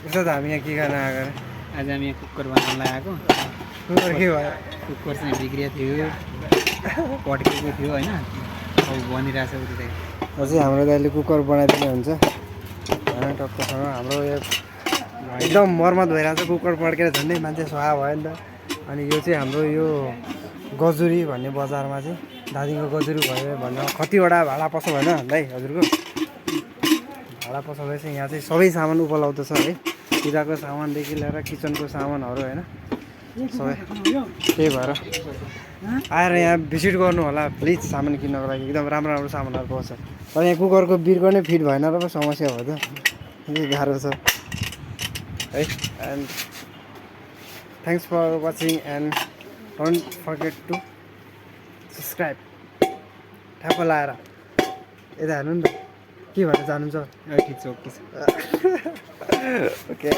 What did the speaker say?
यसो त हामी यहाँ के गर्न आएको रे? आज हामी यहाँ कुकर बनाउन लगाएको कुकर के भयो? कुकर चाहिँ बिग्रिएको थियो पड्केको थियो होइन अब बनिरहेछ उता अझै हाम्रो दाइले कुकर बनाइदिने हुन्छ होइन टक्कसँग हाम्रो यो एकदम मर्मत भइरहेको छ कुकर पड्केर झन्डै मान्छे सहा भयो नि त अनि यो चाहिँ हाम्रो यो गजुरी भन्ने बजारमा चाहिँ दार्जिलिङको गजुरी भयो भन्दा कतिवटा भाडा पसल होइन दाइ हजुरको भाडा पसल भएछ यहाँ चाहिँ सबै सामान उपलब्ध छ है पूजाको सामानदेखि लिएर किचनको सामानहरू होइन सबै त्यही भएर आएर यहाँ भिजिट गर्नु होला प्लिज सामान किन्नको लागि एकदम राम्रो राम्रो सामानहरू पाउँछ तर यहाँ कुकरको बिर्को नै फिट भएन र पो समस्या भयो त यही गाह्रो छ है and thanks for watching and don't forget to subscribe ठ्याप्प लाएर यता हेर्नु नि त के भएर जानुहुन्छ ठिक छ ओके ओके